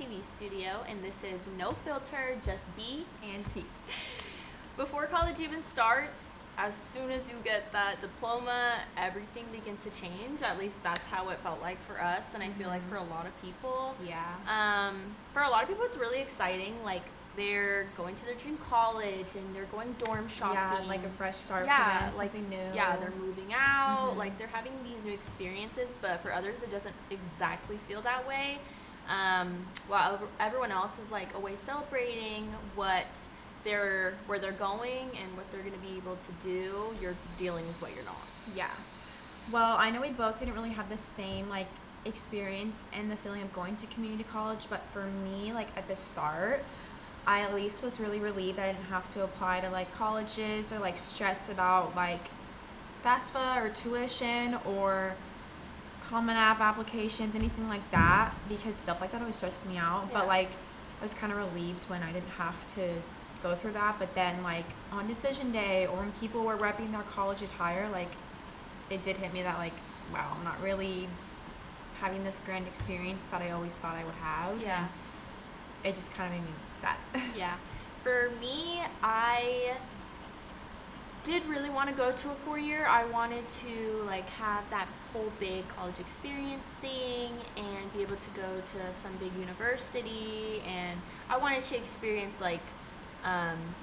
TV studio, and this is No Filter, just B and T. Before college even starts, as soon as you get that diploma, everything begins to change. At least that's how it felt like for us, and I feel like for a lot of people. Yeah. For a lot of people, it's really exciting. Like, they're going to their dream college, and they're going dorm shopping. Yeah, like a fresh start for them, something new. Yeah, they're moving out. Like, they're having these new experiences, but for others, it doesn't exactly feel that way. While everyone else is, like, away celebrating where they're going and what they're going to be able to do, you're dealing with what you're not. Yeah. Well, I know we both didn't really have the same, like, experience and the feeling of going to community college, but for me, like, at the start, I at least was really relieved that I didn't have to apply to, like, colleges or, like, stress about, like, FAFSA or tuition or Common App applications, anything like that, because stuff like that always stresses me out. Yeah. But, like, I was kind of relieved when I didn't have to go through that. But then, like, on decision day or when people were repping their college attire, like, it did hit me that, like, wow, I'm not really having this grand experience that I always thought I would have. Yeah. And it just kind of made me sad. Yeah. For me, I did really want to go to a 4-year. I wanted to, like, have that whole big college experience thing and be able to go to some big university, and I wanted to experience, like,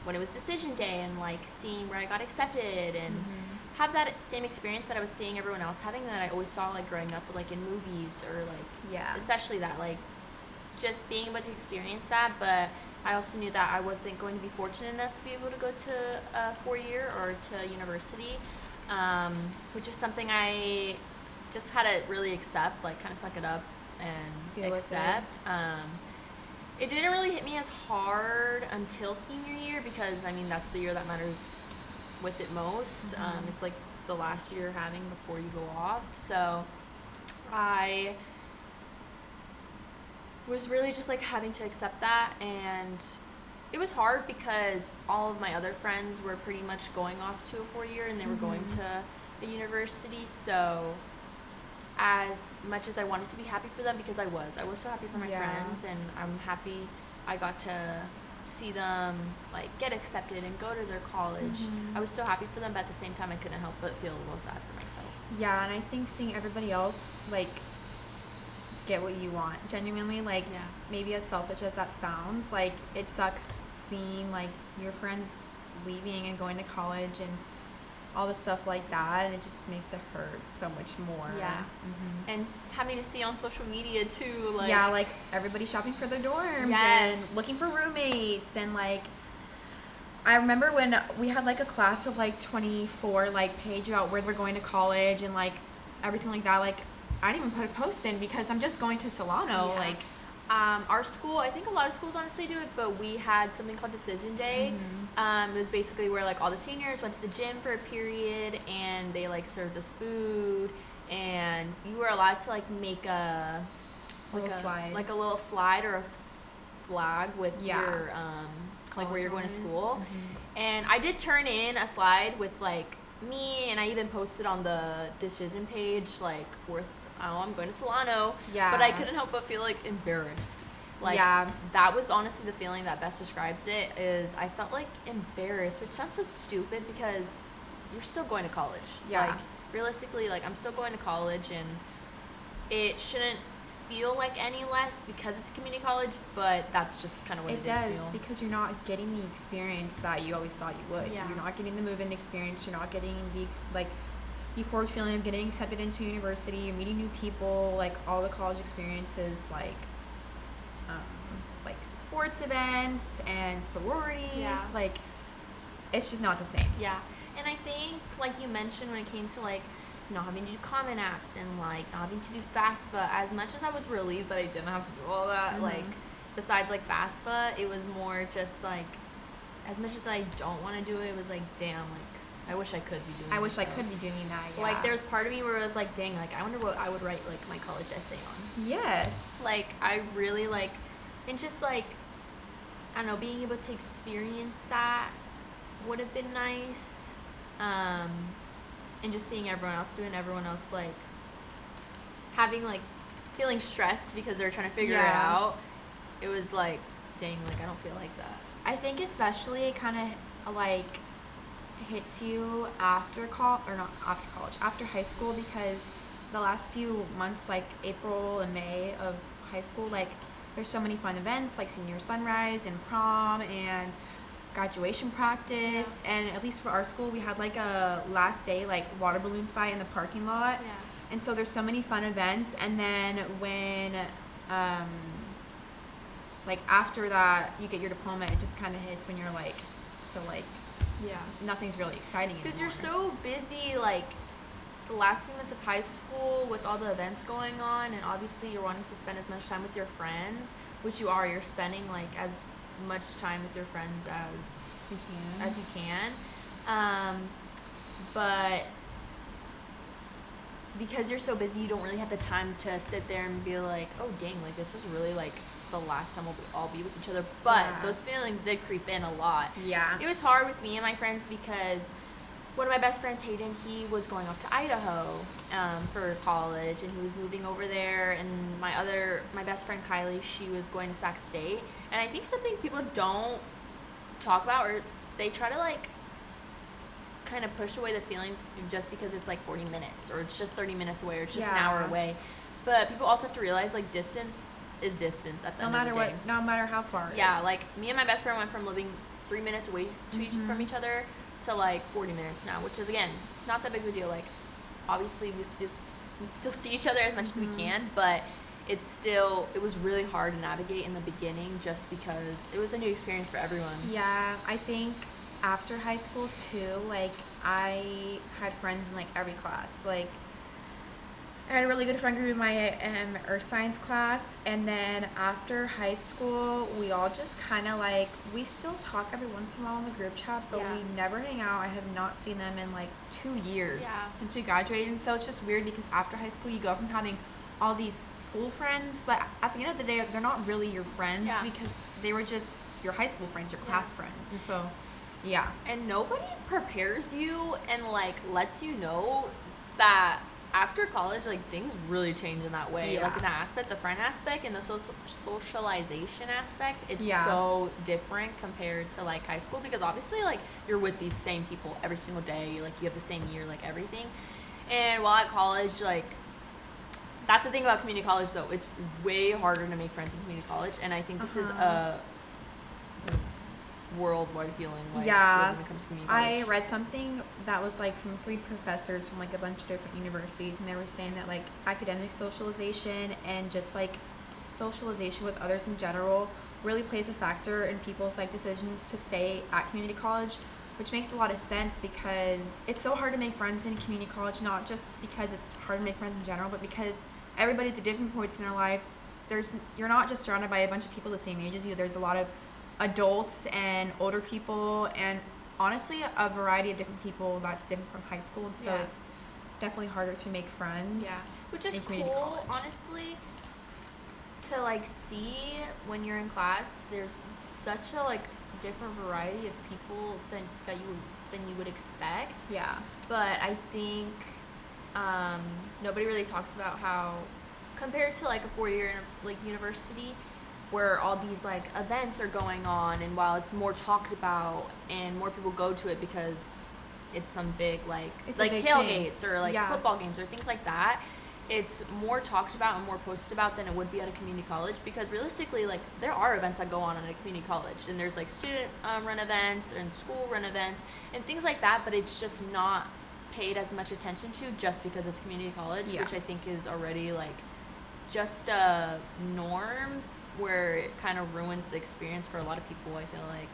when it was decision day and, like, seeing where I got accepted and have that same experience that I was seeing everyone else having, that I always saw, like, growing up, like, in movies or, like, Yeah. especially that, like, just being able to experience that. But I also knew that I wasn't going to be fortunate enough to be able to go to a 4-year or to university, which is something I just had to really accept, like, kind of suck it up and Deal with accept. It didn't really hit me as hard until senior year, because, I mean, that's the year that matters with it most. It's, like, the last year you're having before you go off. So I was really just, like, having to accept that, and it was hard because all of my other friends were pretty much going off to a 4-year, and they were going to a university. So as much as I wanted to be happy for them, because I was so happy for my friends, and I'm happy I got to see them, like, get accepted and go to their college. I was so happy for them, but at the same time I couldn't help but feel a little sad for myself. Yeah, and I think seeing everybody else, like, get what you want genuinely, like, maybe as selfish as that sounds, like, it sucks seeing, like, your friends leaving and going to college and all the stuff like that, and it just makes it hurt so much more. And having to see on social media too, like, like, everybody shopping for their dorms and looking for roommates, and, like, I remember when we had, like, a class of, like, 24, like, page about where we're going to college and, like, everything like that. Like, I didn't even put a post in because I'm just going to Solano. Like, our school, I think a lot of schools honestly do it, but we had something called Decision Day. It was basically where, like, all the seniors went to the gym for a period, and they, like, served us food, and you were allowed to, like, make a slide, like a little slide or a flag with your like where you're going to school. And I did turn in a slide with, like, me, and I even posted on the decision page, like, I'm going to Solano. But I couldn't help but feel, like, embarrassed. Like, that was honestly the feeling that best describes it, is I felt, like, embarrassed, which sounds so stupid because you're still going to college. Like, realistically, like, I'm still going to college, and it shouldn't feel like any less because it's a community college, but that's just kind of what it does feel. Because you're not getting the experience that you always thought you would. You're not getting the move-in experience. You're not getting the, like, euphoric feeling of getting accepted into university. You're meeting new people, like, all the college experiences, like sports events and sororities. Like, it's just not the same. And I think, like you mentioned, when it came to, like, not having to do Common Apps and, like, not having to do FAFSA, as much as I was relieved that I didn't have to do all that, like, besides, like, FAFSA, it was more just, like, as much as I don't want to do it, it was like, damn, like, I wish I could be doing I wish I could be doing that. Like, there's part of me where I was like, dang, like, I wonder what I would write, like, my college essay on. Yes. Like, I really, like, and just, like, I don't know, being able to experience that would have been nice. And just seeing everyone else do it, and everyone else, like, having, like, feeling stressed because they're trying to figure it out. like, dang, like, I don't feel like that. I think especially it kind of, like, hits you after after high school, because the last few months, like April and May of high school, like, there's so many fun events, like senior sunrise and prom and graduation practice. And at least for our school, we had like a last day like water balloon fight in the parking lot. And so there's so many fun events. And then when like after that you get your diploma, it just kind of hits when you're like, so like, nothing's really exciting anymore. Because you're so busy, like, the last few months of high school with all the events going on, and obviously you're wanting to spend as much time with your friends, which you are. You're spending, like, as much time with your friends as you can. But because you're so busy, you don't really have the time to sit there and be like, oh, dang, like, this is really, like, the last time we'll all be with each other. But those feelings did creep in a lot. It was hard with me and my friends because one of my best friends, Hayden, he was going off to Idaho for college, and he was moving over there. And my best friend Kylie, she was going to Sac State. And I think something people don't talk about, or they try to like kind of push away the feelings just because it's like 40 minutes or it's just 30 minutes away or it's just an hour away. But people also have to realize, like, distance is distance at the end of the day. No matter how far it is. Like, me and my best friend went from living 3 minutes away from each other to like 40 minutes now, which is, again, not that big of a deal. Like, obviously we still see each other as much as we can, but it was really hard to navigate in the beginning just because it was a new experience for everyone. I think after high school too, like, I had friends in like every class. Like, I had a really good friend group in my earth science class, and then after high school, we all just kind of like, we still talk every once in a while in the group chat, but we never hang out. I have not seen them in like 2 years since we graduated, and so it's just weird because after high school, you go from having all these school friends, but at the end of the day, they're not really your friends because they were just your high school friends, your class friends, and so, And nobody prepares you and like lets you know that after college, like, things really change in that way. Like, in that aspect, the friend aspect and the socialization aspect, it's so different compared to, like, high school, because obviously, like, you're with these same people every single day. Like, you have the same year, like, everything. And while at college, like, that's the thing about community college, though. It's way harder to make friends in community college, and I think this is a worldwide feeling, like, when it comes to community college. I read something that was like from 3 professors from like a bunch of different universities, and they were saying that like academic socialization and just like socialization with others in general really plays a factor in people's like decisions to stay at community college, which makes a lot of sense because it's so hard to make friends in community college, not just because it's hard to make friends in general, but because everybody's at different points in their life. You're not just surrounded by a bunch of people the same age as you. There's a lot of adults and older people, and honestly a variety of different people that's different from high school, and so it's definitely harder to make friends. Which is cool, honestly, to like see when you're in class. There's such a like different variety of people than you would expect. But I think nobody really talks about how, compared to like a 4-year like university, where all these like events are going on, and while it's more talked about and more people go to it because it's some big like it's like tailgates or like football games or things like that, it's more talked about and more posted about than it would be at a community college, because realistically, like, there are events that go on at a community college, and there's like student run events and school run events and things like that, but it's just not paid as much attention to just because it's community college, which I think is already like just a norm where it kind of ruins the experience for a lot of people, I feel like.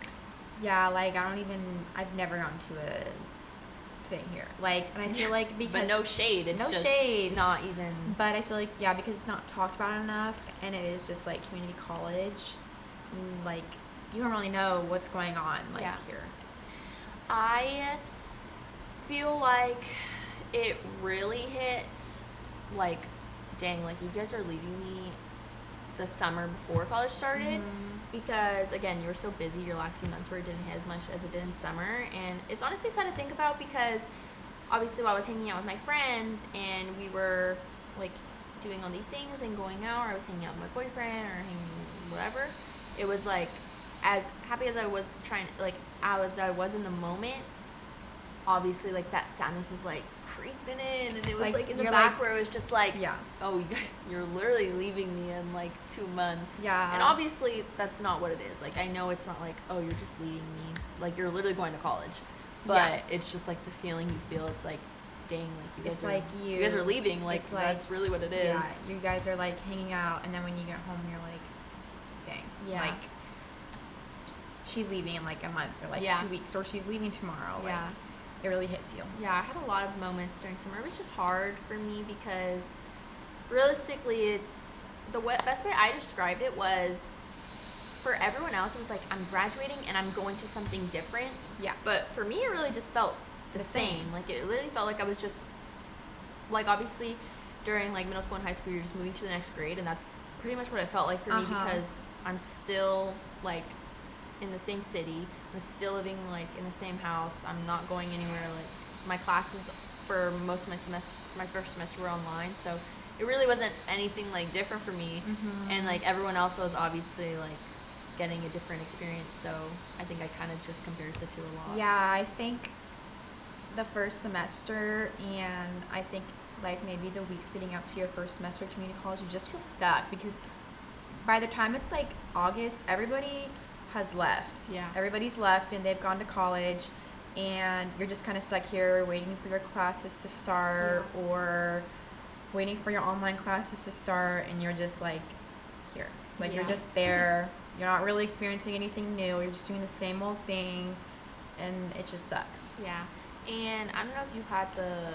Like, I've never gone to a thing here. Like, and I feel like because... But no shade. It's just not even... But I feel like, because it's not talked about enough, and it is just, like, community college, like, you don't really know what's going on, like, here. I feel like it really hit, like, dang, like, you guys are leaving me the summer before college started, because again, you were so busy your last few months where it didn't hit as much as it did in summer. And it's honestly sad to think about, because obviously while I was hanging out with my friends and we were like doing all these things and going out, or I was hanging out with my boyfriend or hanging whatever, it was like, as happy as I was as I was in the moment, obviously, like, that sadness was, like, creeping in, and it was, like in the back, where it was just like, oh, you're literally leaving me in, like, 2 months. Yeah. And obviously, that's not what it is. Like, I know it's not like, oh, you're just leaving me. Like, you're literally going to college. But it's just, like, the feeling you feel. It's like, dang, like, you guys are leaving. Like, that's really what it is. Yeah, you guys are, like, hanging out, and then when you get home, you're like, dang. Yeah. Like, she's leaving in, like, a month, or, like, 2 weeks, or she's leaving tomorrow. Like, it really hits you. Yeah, I had a lot of moments during summer. It was just hard for me because realistically, it's the best way I described it was, for everyone else, it was like, I'm graduating and I'm going to something different. Yeah. But for me, it really just felt the same. Like, it literally felt like I was just, like, obviously, during, like, middle school and high school, you're just moving to the next grade, and that's pretty much what it felt like for me, because I'm still, like, in the same city. I'm still living, like, in the same house. I'm not going anywhere. Like, my classes for most of my first semester were online, so it really wasn't anything, like, different for me. And, like, everyone else was obviously, like, getting a different experience, so I think I kind of just compared the two a lot. Yeah, I think the first semester, and I think, like, maybe the weeks leading up to your first semester of community college, you just feel stuck, because by the time it's, like, August, everybody has left. Yeah. Everybody's left, and they've gone to college, and you're just kind of stuck here waiting for your classes to start, or waiting for your online classes to start, and you're just, like, here. Like, you're just there. You're not really experiencing anything new. You're just doing the same old thing, and it just sucks. Yeah. And I don't know if you had the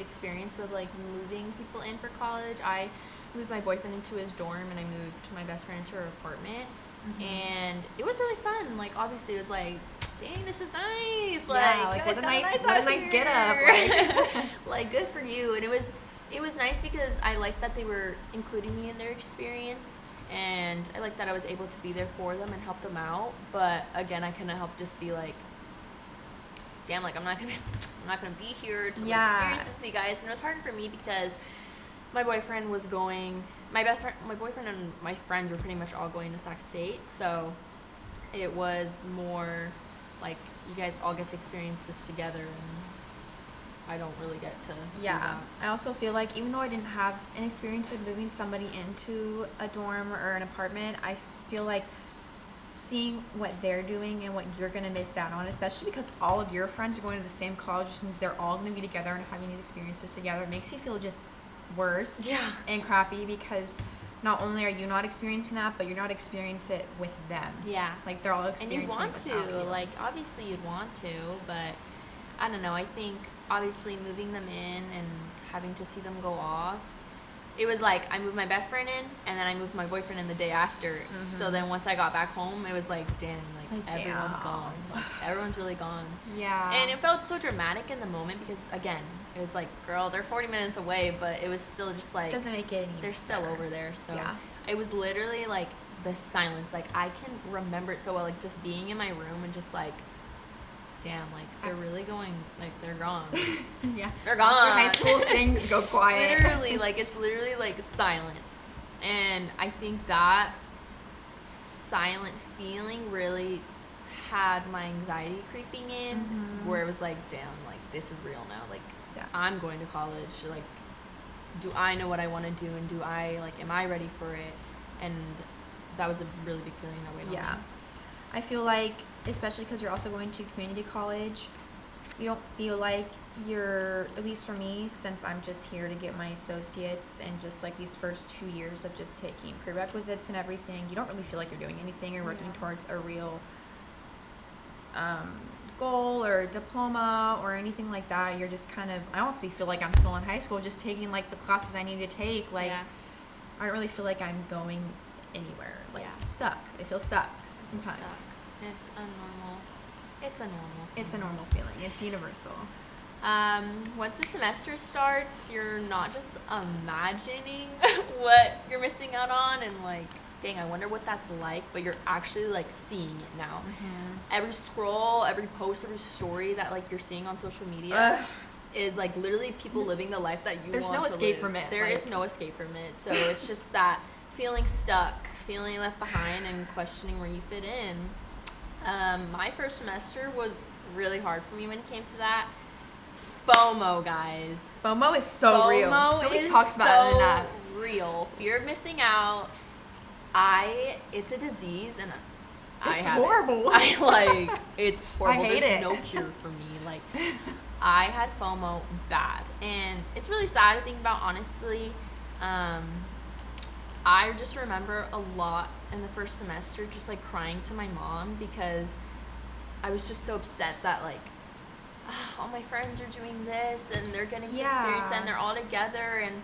experience of, like, moving people in for college. I moved my boyfriend into his dorm, and I moved my best friend into her apartment. And it was really fun. Like, obviously, it was like, dang, this is nice. Like, what a nice get up. Like, like, good for you. And it was nice because I liked that they were including me in their experience, and I liked that I was able to be there for them and help them out. But again, I couldn't help just be like, damn, like, I'm not gonna be here to like, experience this with you guys. And it was hard for me because my boyfriend was going. My boyfriend and my friends were pretty much all going to Sac State, so it was more like, you guys all get to experience this together, and I don't really get to do that. I also feel like, even though I didn't have an experience of moving somebody into a dorm or an apartment, I feel like seeing what they're doing and what you're going to miss out on, especially because all of your friends are going to the same college, which means they're all going to be together and having these experiences together. It makes you feel just worse and crappy, because not only are you not experiencing that, but you're not experiencing it with them. Like, they're all experiencing it. And you want to, like, obviously you'd want to, but I don't know, I think obviously moving them in and having to see them go off, it was like, I moved my best friend in, and then I moved my boyfriend in the day after. So then once I got back home, it was like, damn, like everyone's gone. Like, everyone's really gone. And it felt so dramatic in the moment, because again, it was like, girl, they're 40 minutes away, but it was still just like, doesn't make it any they're still over there. So it was literally like the silence. Like, I can remember it so well, like, just being in my room and just like, damn, like, they're really going, like, they're gone. They're gone. After high school, things go quiet. Literally, like, it's literally, like, silent. And I think that silent feeling really had my anxiety creeping in, where it was like, damn, like, this is real now. Like, I'm going to college. Like, do I know what I want to do, and do I, like, am I ready for it? And that was a really big feeling that weighed on me. I feel like, especially because you're also going to community college, you don't feel like you're, at least for me, since I'm just here to get my associates, and just like these first 2 years of just taking prerequisites and everything, you don't really feel like you're doing anything or working towards a real goal or diploma or anything like that. You're just kind of, I honestly feel like I'm still in high school, just taking like the classes I need to take. Like, I don't really feel like I'm going anywhere. Like, stuck. I feel stuck sometimes. It's a normal feeling. It's a normal feeling. It's universal. Once the semester starts, you're not just imagining what you're missing out on and like, dang, I wonder what that's like, but you're actually like seeing it now. Every scroll, every post, every story that like you're seeing on social media is like literally people living the life that you want to live. There's no escape from it. There is no escape from it. So it's just that feeling stuck, feeling left behind and questioning where you fit in. My first semester was really hard for me when it came to that. FOMO, guys. FOMO is so real. Nobody talks about it enough. Real. Fear of missing out. It's a disease, and it's horrible. It's horrible. I hate There's it. no cure for me. Like, I had FOMO bad, and it's really sad to think about, honestly. I just remember a lot in the first semester just, like, crying to my mom because I was just so upset that, like, all my friends are doing this, and they're getting to experience it, and they're all together, and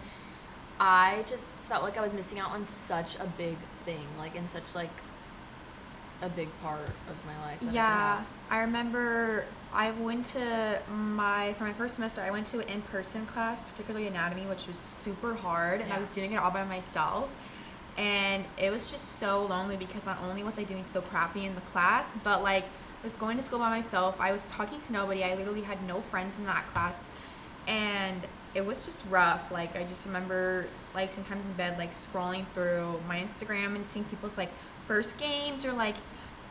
I just felt like I was missing out on such a big thing, like, in such, like, a big part of my life. Yeah, I remember for my first semester, I went to an in-person class, particularly anatomy, which was super hard, and I was doing it all by myself, and it was just so lonely because not only was I doing so crappy in the class, but, like, I was going to school by myself. I was talking to nobody. I literally had no friends in that class, and it was just rough. Like, I just remember, like, sometimes in bed, like, scrolling through my Instagram and seeing people's, like, first games, or, like,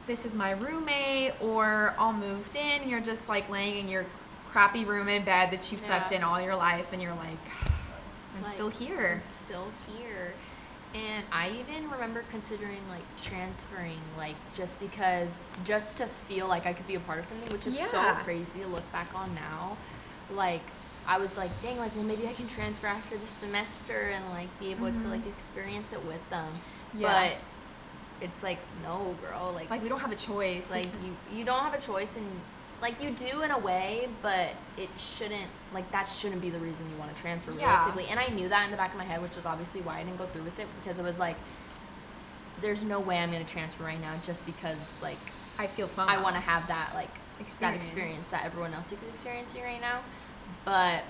this is my roommate, or all moved in, and you're just, like, laying in your crappy room in bed that you've slept in all your life, and you're like, I'm still here. And I even remember considering, like, transferring, like, just to feel like I could be a part of something, which is so crazy to look back on now. Like, I was like, dang, like, well, maybe I can transfer after this semester and, like, be able to, like, experience it with them. But it's like, no, girl. Like, we don't have a choice. Like, you don't have a choice, and, like, you do in a way, but it shouldn't, like, that shouldn't be the reason you want to transfer, realistically. And I knew that in the back of my head, which is obviously why I didn't go through with it, because it was like, there's no way I'm going to transfer right now just because, like, I feel FOMO. I want to have that, like, that experience that everyone else is experiencing right now. But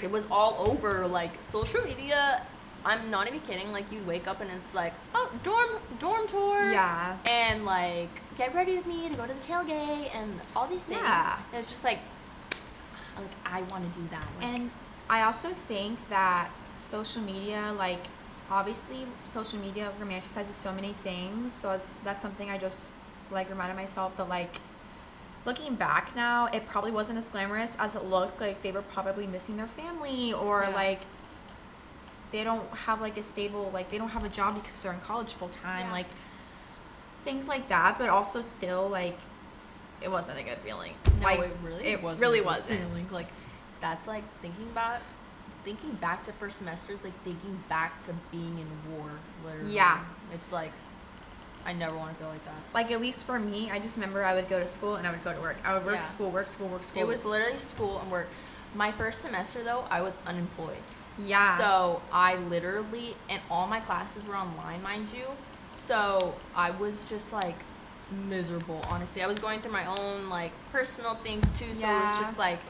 it was all over, like, social media. I'm not even kidding. Like, you'd wake up and it's like, oh, dorm tour. Yeah. And, like, get ready with me to go to the tailgate and all these things. Yeah. And it's just like I want to do that. Like, and I also think that social media, like, obviously social media romanticizes so many things. So that's something I just, like, reminded myself that, like, looking back now, it probably wasn't as glamorous as it looked. Like, they were probably missing their family, or like, they don't have, like, a stable, like, they don't have a job because they're in college full time, like, things like that. But also still, like, it wasn't a good feeling. No, like, it really wasn't. Feeling. Like, that's, like, thinking back to first semester, like, thinking back to being in war, literally. Yeah. It's like, I never want to feel like that. Like, at least for me, I just remember I would go to school and I would go to work. I would work, school. It was literally school and work. My first semester, though, I was unemployed. Yeah. So I literally, and all my classes were online, mind you. So I was just, like, miserable, honestly. I was going through my own, like, personal things, too. So it was just, like,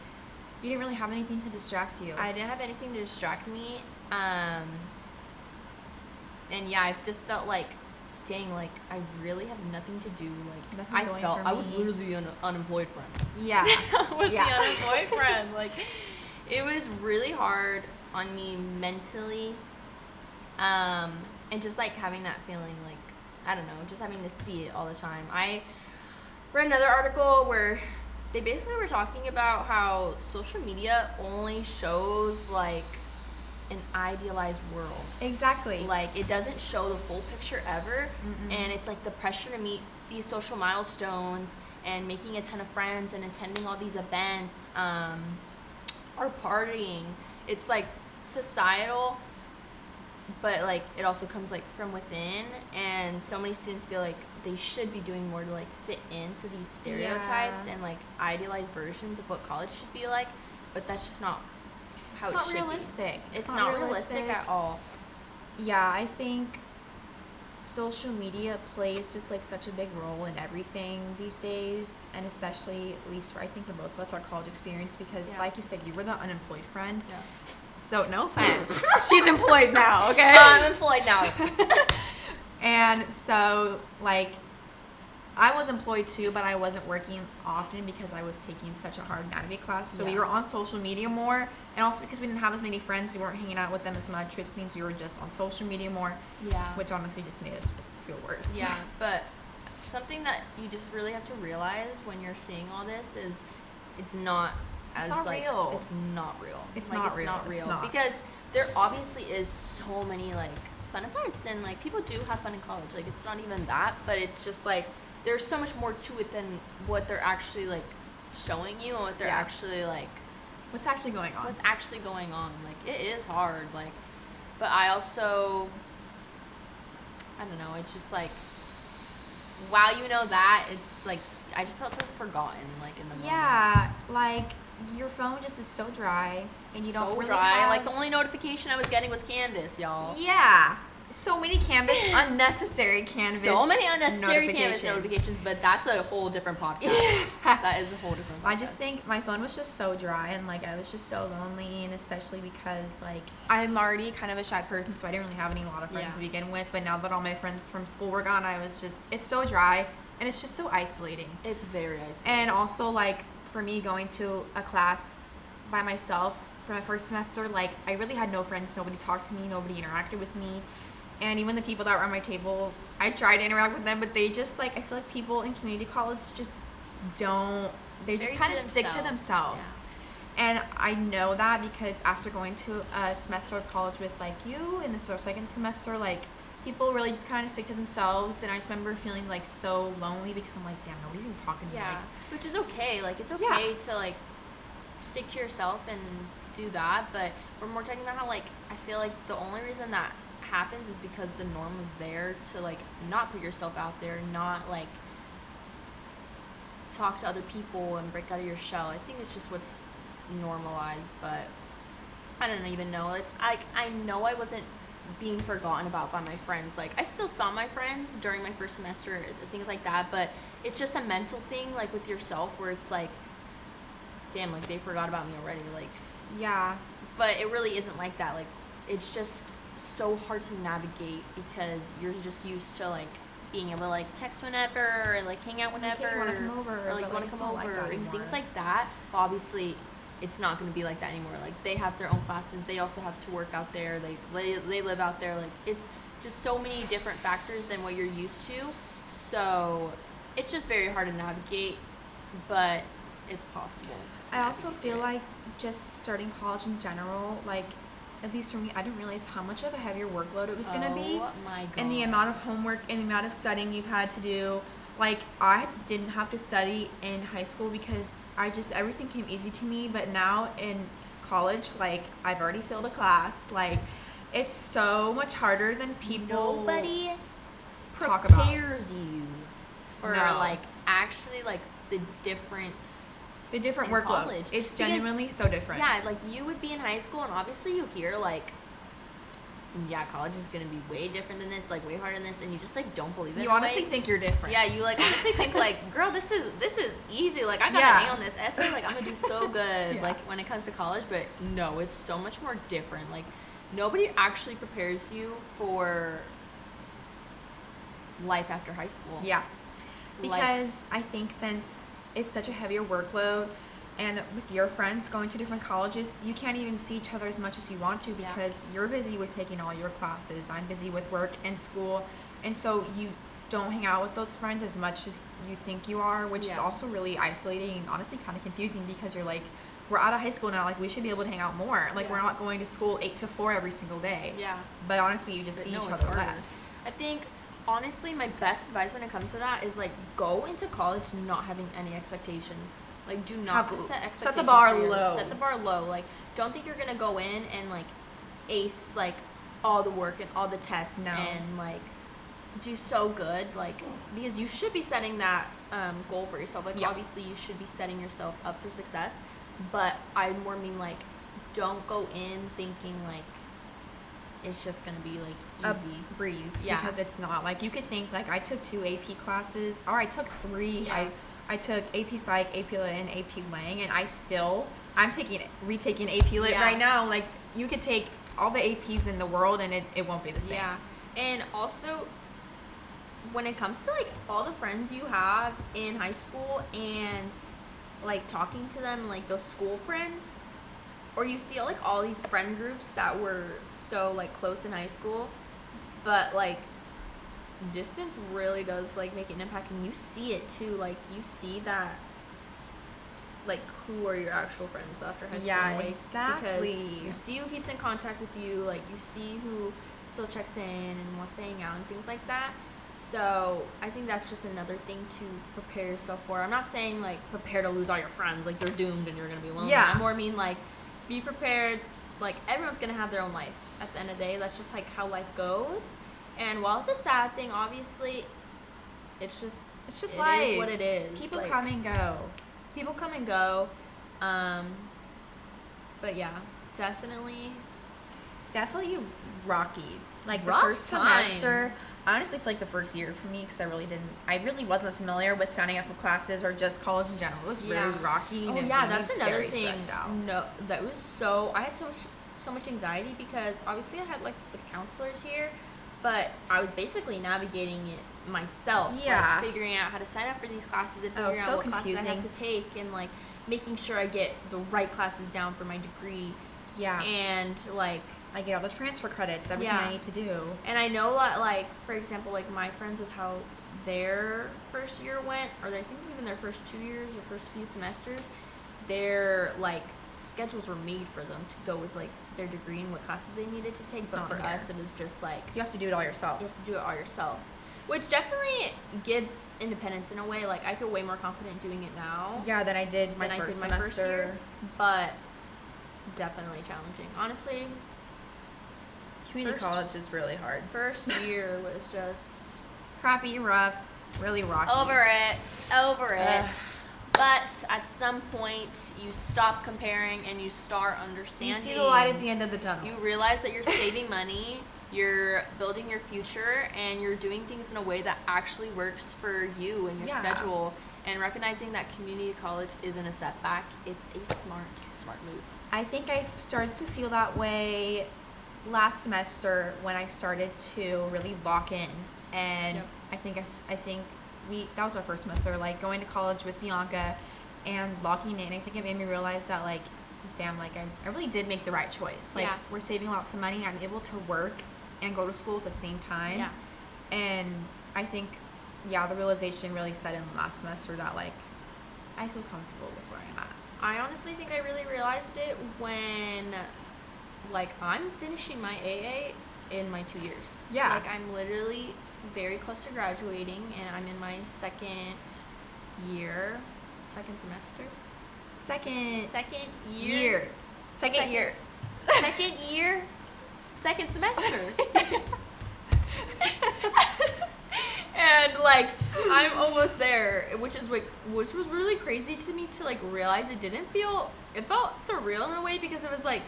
you didn't really have anything to distract you. I didn't have anything to distract me. And, yeah, I just felt like, dang, like, I really have nothing to do. Like, I was literally an unemployed friend. Yeah. I was the unemployed friend. Like, it was really hard on me mentally, and just, like, having that feeling, like, I don't know, just having to see it all the time. I read another article where they basically were talking about how social media only shows, like, an idealized world. Exactly. Like, it doesn't show the full picture ever. And it's, like, the pressure to meet these social milestones and making a ton of friends and attending all these events, or partying. It's, like, societal, but, like, it also comes, like, from within, and so many students feel like they should be doing more to, like, fit into these stereotypes and, like, idealized versions of what college should be like, but that's just not how it should be. It's not realistic at all. Yeah, I think social media plays just, like, such a big role in everything these days, and especially, at least for, I think, for both of us, our college experience, because like you said, you were the unemployed friend. So no offense. She's employed now, okay? I'm employed now. And so, like, I was employed too, but I wasn't working often because I was taking such a hard anatomy class. So we were on social media more, and also because we didn't have as many friends, we weren't hanging out with them as much, which means we were just on social media more. Yeah. Which honestly just made us feel worse. Yeah, but something that you just really have to realize when you're seeing all this is it's not real. It's not real. It's not real. Because there obviously is so many like fun events, and like people do have fun in college. Like it's not even that, but it's just like there's so much more to it than what they're actually like showing you and what they're actually like what's actually going on. Like it is hard, like, but I also, I don't know, it's just like, wow, you know that, it's like I just felt so forgotten like in the moment. Yeah, like your phone just is so dry, and you don't really have... Like the only notification I was getting was Canvas, y'all. Yeah. So many Canvas, unnecessary Canvas. So many unnecessary Canvas notifications, but that's a whole different podcast. That is a whole different podcast. I just think my phone was just so dry, and like I was just so lonely, and especially because like I'm already kind of a shy person, so I didn't really have a lot of friends to begin with. But now that all my friends from school were gone, I was just, it's so dry, and it's just so isolating. It's very isolating. And also like for me going to a class by myself for my first semester, like I really had no friends. Nobody talked to me. Nobody interacted with me. And even the people that were at my table, I tried to interact with them, but they just, like, I feel like people in community college just don't, they just kind of stick to themselves. Yeah. And I know that because after going to a semester of college with, like, you in the second semester, like, people really just kind of stick to themselves. And I just remember feeling, like, so lonely because I'm like, damn, nobody's even talking to me. Yeah, which is okay. Like, it's okay to, like, stick to yourself and do that. But we're more talking about how, like, I feel like the only reason that happens is because the norm was there to like not put yourself out there, not like talk to other people and break out of your shell. I think it's just what's normalized, but I don't even know. It's like I know I wasn't being forgotten about by my friends. Like I still saw my friends during my first semester, things like that, but it's just a mental thing like with yourself where it's like, damn, like they forgot about me already. Like yeah, but it really isn't like that. Like it's just so hard to navigate because you're just used to like being able to like text whenever or like hang out whenever or like you want to come over and things like that. But obviously it's not going to be like that anymore. Like they have their own classes, they also have to work out there, like they live out there. Like it's just so many different factors than what you're used to, so it's just very hard to navigate, but it's possible. I also feel like just starting college in general, like at least for me, I didn't realize how much of a heavier workload it was going to be. Oh my God. And the amount of homework and the amount of studying you've had to do. Like, I didn't have to study in high school because everything came easy to me. But now in college, like, I've already failed a class. Like, it's so much harder than people Nobody talk about. prepares you for, like, actually, like, the difference. The different workload. College. It's genuinely so different. Yeah, like you would be in high school and obviously you hear like, yeah, college is going to be way different than this, like way harder than this, and you just like don't believe it. You honestly think you're different. Yeah, you like honestly think like, girl, this is easy. Like I got an A on this essay. Like I'm going to do so good like when it comes to college, but no, it's so much more different. Like nobody actually prepares you for life after high school. Yeah. Because I think since it's such a heavier workload, and with your friends going to different colleges, you can't even see each other as much as you want to because you're busy with taking all your classes. I'm busy with work and school, and so you don't hang out with those friends as much as you think you are, which is also really isolating and honestly kind of confusing because you're like, we're out of high school now, like we should be able to hang out more. Like we're not going to school 8 to 4 every single day. Yeah. But honestly, you just see each other less. I think honestly, my best advice when it comes to that is like go into college not having any expectations. Like do not set expectations. Set the bar low. Set the bar low. Like don't think you're gonna go in and like ace like all the work and all the tests and like do so good. Like because you should be setting that goal for yourself. Like obviously you should be setting yourself up for success. But I more mean like don't go in thinking like it's just gonna be like easy a breeze because it's not. Like you could think like I took 2 AP classes or I took 3. I took AP Psych, AP Lit, and AP Lang, and I'm retaking AP Lit right now. Like you could take all the APs in the world and it won't be the same. Yeah. And also when it comes to like all the friends you have in high school and like talking to them, like those school friends, or you see like all these friend groups that were so like close in high school, but like distance really does like make an impact, and you see it too. Like you see that, like who are your actual friends after high school? Yeah, like, exactly. Because you see who keeps in contact with you, like you see who still checks in and wants to hang out and things like that. So I think that's just another thing to prepare yourself for. I'm not saying like prepare to lose all your friends, like you're doomed and you're gonna be lonely. Yeah. I more mean like be prepared. Like everyone's gonna have their own life at the end of the day. That's just like how life goes. And while it's a sad thing, obviously, it's just life. It is what it is. People like, come and go. People come and go. But yeah, definitely rocky. Like the Rough first time. semester, I honestly feel like the first year for me, because I really wasn't familiar with signing up for classes or just college in general. It was very rocky. Oh and yeah, really that's another very thing. stressed out. No, that was I had so much anxiety because obviously I had like the counselors here, but I was basically navigating it myself. Yeah. Like, figuring out how to sign up for these classes and figuring out so what classes I confusing. have to take and like making sure I get the right classes down for my degree. Yeah. And like I get all the transfer credits, everything I need to do. And I know that, like, for example, like, my friends with how their first year went, or I think even their first 2 years or first few semesters, their, like, schedules were made for them to go with, like, their degree and what classes they needed to take. But for us, it was just, like... You have to do it all yourself. You have to do it all yourself. Which definitely gives independence in a way. Like, I feel way more confident doing it now. Yeah, than I did my first semester. But definitely challenging. Honestly... Community college is really hard. First year was just... crappy, rough, really rocky. Over it. But at some point, you stop comparing and you start understanding. You see the light at the end of the tunnel. You realize that you're saving money, you're building your future, and you're doing things in a way that actually works for you and your schedule. And recognizing that community college isn't a setback, it's a smart move. I think I started to feel that way last semester when I started to really lock in, and I think that was our first semester, like going to college with Bianca and locking in. I think it made me realize that, like, damn, like I really did make the right choice. Like we're saving lots of money. I'm able to work and go to school at the same time. Yeah. And I think the realization really set in last semester that, like, I feel comfortable with where I'm at. I honestly think I really realized it when, like, I'm finishing my AA in my 2 years. Yeah. Like, I'm literally very close to graduating, and I'm in my second year. Second semester. And, like, I'm almost there, which was really crazy to me to, like, realize it felt surreal in a way, because it was like,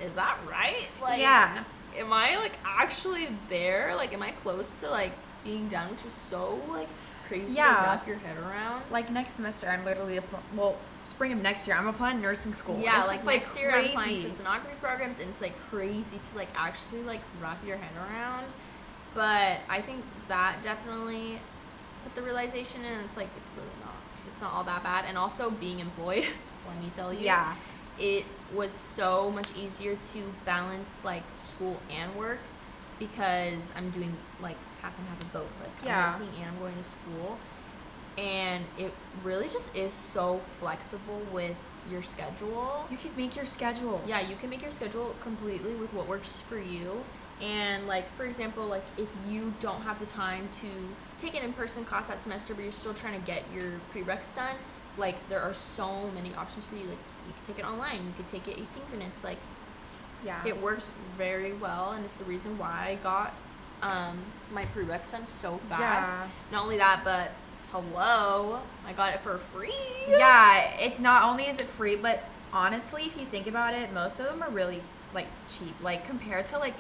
is that right? Like, am I, like, actually there? Like, am I close to, like, being done, which is so, like, crazy to wrap your head around. Like, next semester, I'm literally spring of next year, I'm applying to nursing school. Yeah, it's like, just, next year crazy. I'm applying to sonography programs, and it's, like, crazy to, like, actually, like, wrap your head around. But I think that definitely put the realization in. It's, like, it's not all that bad. And also being employed, let me tell you. Yeah. It was so much easier to balance, like, school and work, because I'm doing, like, half and half of both. Like, I'm working and I'm going to school. And it really just is so flexible with your schedule. You can make your schedule. Yeah, you can make your schedule completely with what works for you. And, like, for example, like, if you don't have the time to take an in-person class that semester, but you're still trying to get your prereqs done, like, there are so many options for you. Like, you can take it online, you can take it asynchronous. Like, it works very well, and it's the reason why I got my prereqs done so fast. Yeah. Not only that, but I got it for free. Yeah, it not only is it free, but honestly, if you think about it, most of them are really, like, cheap. Like, compared to, like,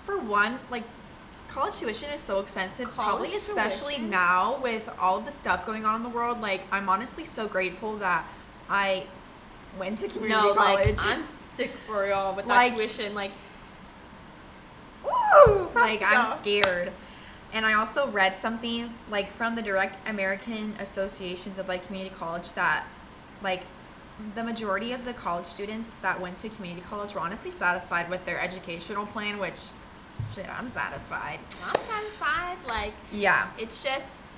for one, like, college tuition is so expensive, probably especially now with all of the stuff going on in the world. Like, I'm honestly so grateful that I went to community college. Like, I'm sick for y'all with that tuition. Like, woo! Like, I'm scared. And I also read something, like, from the Direct American Associations of, like, community college that, like, the majority of the college students that went to community college were honestly satisfied with their educational plan, which, shit, I'm satisfied. Like, yeah. It's just,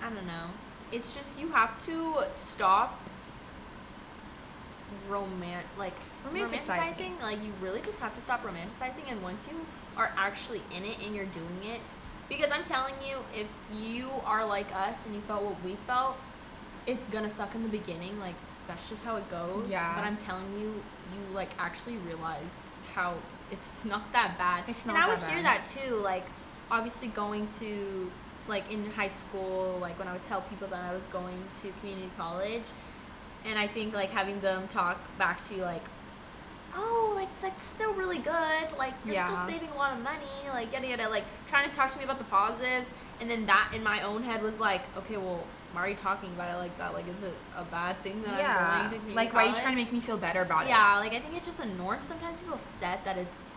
I don't know. It's just, you have to stop romanticizing. Like, you really just have to stop romanticizing, and once you are actually in it and you're doing it, because I'm telling you, if you are like us and you felt what we felt, it's gonna suck in the beginning. Like, that's just how it goes. Yeah. But I'm telling you, you, like, actually realize how it's not that bad. It's not and I that would hear bad. that too, like, obviously going to, like, in high school, like, when I would tell people that I was going to community college, and I think, like, having them talk back to you, like, oh, like, that's still really good, like, you're still saving a lot of money, like, yada yada, like, trying to talk to me about the positives, and then that in my own head was like, okay, well, why are you talking about it like that? Like, is it a bad thing that I'm going to community like, college? why are you trying to make me feel better about it? Yeah, like, I think it's just a norm. Sometimes people set that it's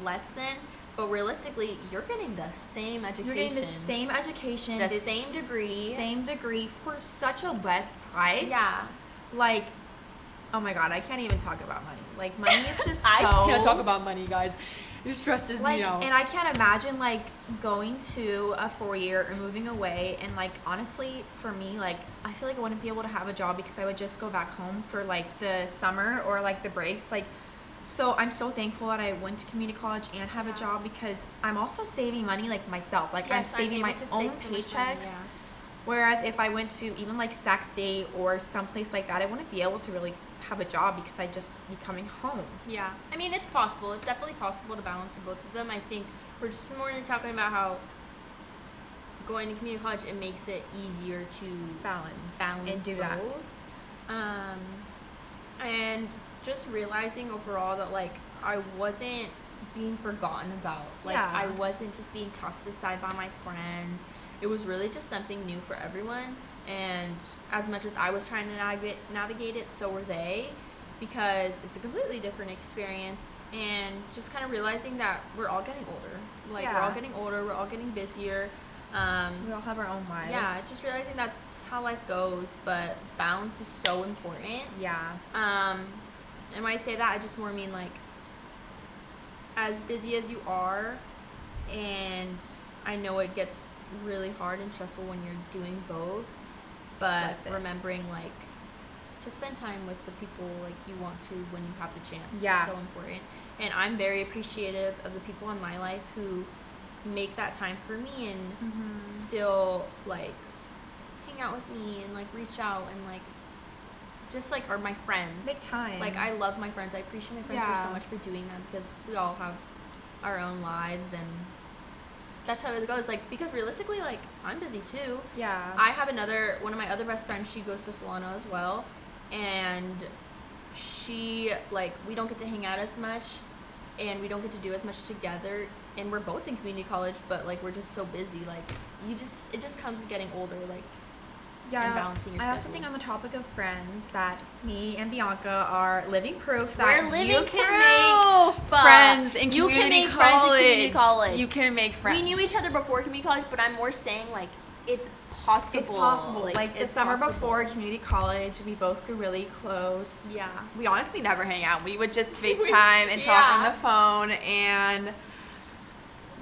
less than, but realistically, you're getting the same education. You're getting the same education, the same degree for such a less price. Yeah. Like, oh my god, I can't even talk about money. Like, money is just so... I can't talk about money, guys. It stresses me out. And I can't imagine, like, going to a 4-year or moving away, and, like, honestly, for me, like, I feel like I wouldn't be able to have a job because I would just go back home for, like, the summer or, like, the breaks. Like, so I'm so thankful that I went to community college and have a job, because I'm also saving money, like, myself. Like, I'm saving my own paychecks. Whereas if I went to even, like, Sac State or someplace like that, I wouldn't be able to really have a job because I'd just be coming home. Yeah. I mean, it's possible. It's definitely possible to balance both of them. I think we're just more than talking about how going to community college, it makes it easier to balance and do both. that. And just realizing overall that, like, I wasn't being forgotten about. Like, I wasn't just being tossed aside by my friends. It was really just something new for everyone. And as much as I was trying to navigate it, so were they, because it's a completely different experience. And just kind of realizing that we're all getting older. Like, we're all getting older. We're all getting busier. We all have our own lives. Yeah, just realizing that's how life goes. But balance is so important. Yeah. And when I say that, I just more mean, like, as busy as you are, and I know it gets really hard and stressful when you're doing both, but remembering, like, to spend time with the people, like, you want to when you have the chance is so important. And I'm very appreciative of the people in my life who make that time for me and still, like, hang out with me and, like, reach out and, like, just, like, are my friends. Make time. Like, I love my friends. I appreciate my friends so much for doing that, because we all have our own lives, and that's how it goes. Like, because realistically, like, I'm busy too. Yeah. I have one of my other best friends, she goes to Solano as well, and she, like, we don't get to hang out as much, and we don't get to do as much together, and we're both in community college, but, like, we're just so busy. Like, it just comes with getting older, like, and balancing your schedules. I also think on the topic of friends that me and Bianca are living proof that we're living you can make friends in community college. You can make friends. We knew each other before community college, but I'm more saying, like, it's possible. It's possible. Like the summer before community college, we both grew really close. Yeah. We honestly never hang out. We would just FaceTime and talk on the phone, and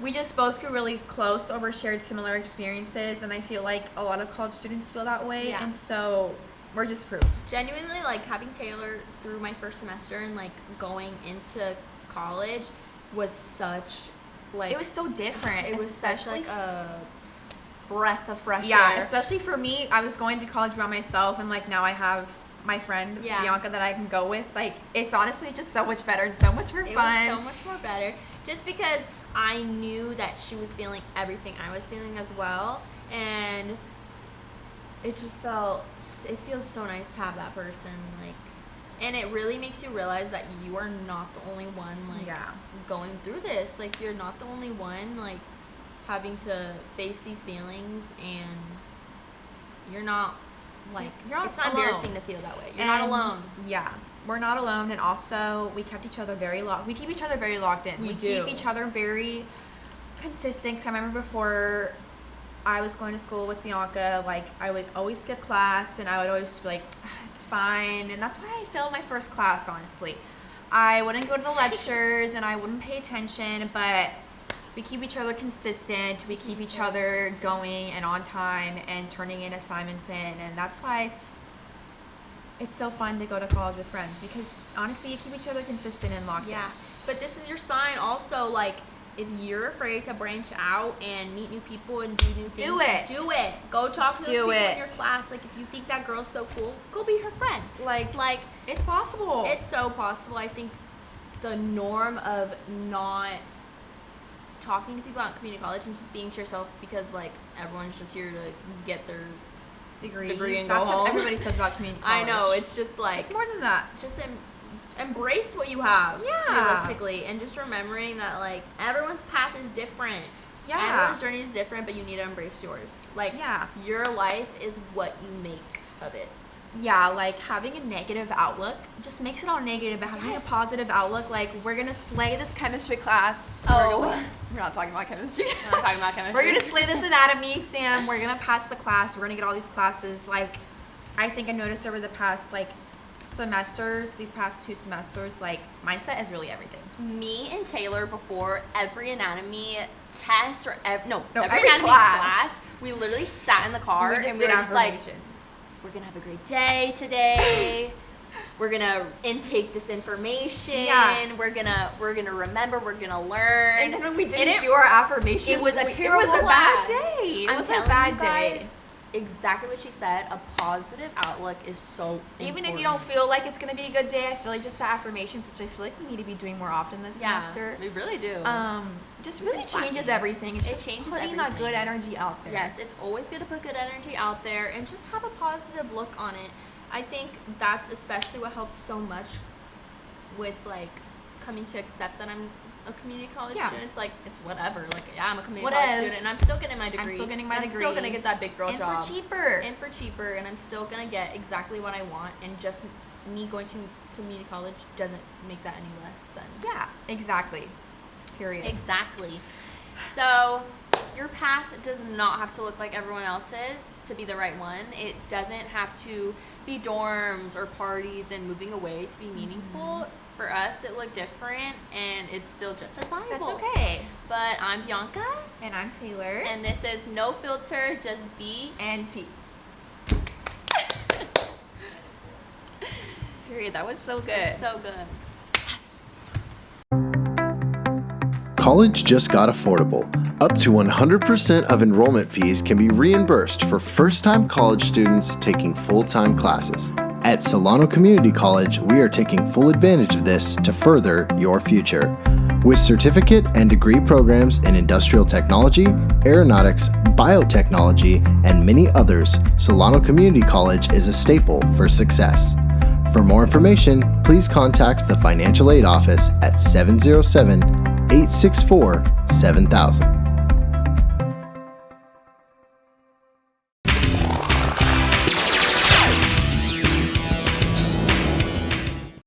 we just both grew really close over shared similar experiences, and I feel like a lot of college students feel that way, and so we're just proof. Genuinely, like, having Taylor through my first semester and, like, going into college was such, like... It was so different. It was such, like, a breath of fresh air. Yeah, especially for me, I was going to college by myself, and, like, now I have my friend Bianca that I can go with. Like, it's honestly just so much better and so much more fun. It was so much more better, just because I knew that she was feeling everything I was feeling as well, and it feels so nice to have that person, like, and it really makes you realize that you are not the only one, like, going through this. Like, you're not the only one, like, having to face these feelings, and you're not, like, it's not embarrassing to feel that way. You're not alone. Yeah. We're not alone, and also we keep each other very locked in. We keep each other very consistent. 'Cause I remember before I was going to school with Bianca, like I would always skip class and I would always be like, it's fine. And that's why I failed my first class, honestly. I wouldn't go to the lectures and I wouldn't pay attention, but we keep each other consistent. We keep each other going and on time and turning in assignments in. And that's why it's so fun to go to college with friends, because honestly, you keep each other consistent and locked in. Yeah, but this is your sign also, like, if you're afraid to branch out and meet new people and do new things, do it. Go talk to those people in your class. Like, if you think that girl's so cool, go be her friend. Like it's possible. It's so possible. I think the norm of not talking to people out in community college and just being to yourself because, like, everyone's just here to get their degree and go home. That's what everybody says about community college. I know. It's just like, it's more than that. Just embrace what you have, yeah, realistically, and just remembering that, like, everyone's path is different. Yeah, everyone's journey is different, but you need to embrace yours. Like, yeah, your life is what you make of it. Yeah, like, having a negative outlook just makes it all negative, but having a positive outlook, like, we're gonna slay this chemistry class. We're not talking about chemistry. We're not talking about chemistry. We're gonna slay this anatomy exam. We're gonna pass the class. We're gonna get all these classes. Like, I think I noticed over the past, like, semesters, these past 2 semesters, like, mindset is really everything. Me and Taylor, before every anatomy test or every anatomy class, we literally sat in the car and we were just like, we're gonna have a great day today. We're gonna intake this information. Yeah. We're gonna remember. We're gonna learn. And then when we didn't do our affirmations, it was a terrible It was a class. bad day. It was a bad day. Exactly what she said. A positive outlook is so important. Even if you don't feel like it's gonna be a good day, I feel like just the affirmations, which I feel like we need to be doing more often this semester. We really do. Just really changes everything. It's just changes putting that good energy out there. Yes, it's always good to put good energy out there and just have a positive look on it. I think that's especially what helps so much with, like, coming to accept that I'm a community college student. It's like, it's whatever. Like, yeah, I'm a community college student and I'm still getting my degree. I'm still gonna get that big girl job. And for cheaper. And I'm still gonna get exactly what I want, and just me going to community college doesn't make that any less than. Yeah, exactly. Period. Exactly. So your path does not have to look like everyone else's to be the right one. It doesn't have to be dorms or parties and moving away to be meaningful. Mm-hmm. For us, it looked different, and it's still just as valuable. That's okay. But I'm Bianca. And I'm Taylor. And this is No Filter, Just B and T. Period. That was so good. It's so good. Yes. College just got affordable. Up to 100% of enrollment fees can be reimbursed for first-time college students taking full-time classes. At Solano Community College, we are taking full advantage of this to further your future. With certificate and degree programs in industrial technology, aeronautics, biotechnology, and many others, Solano Community College is a staple for success. For more information, please contact the Financial Aid Office at 707-864-7000.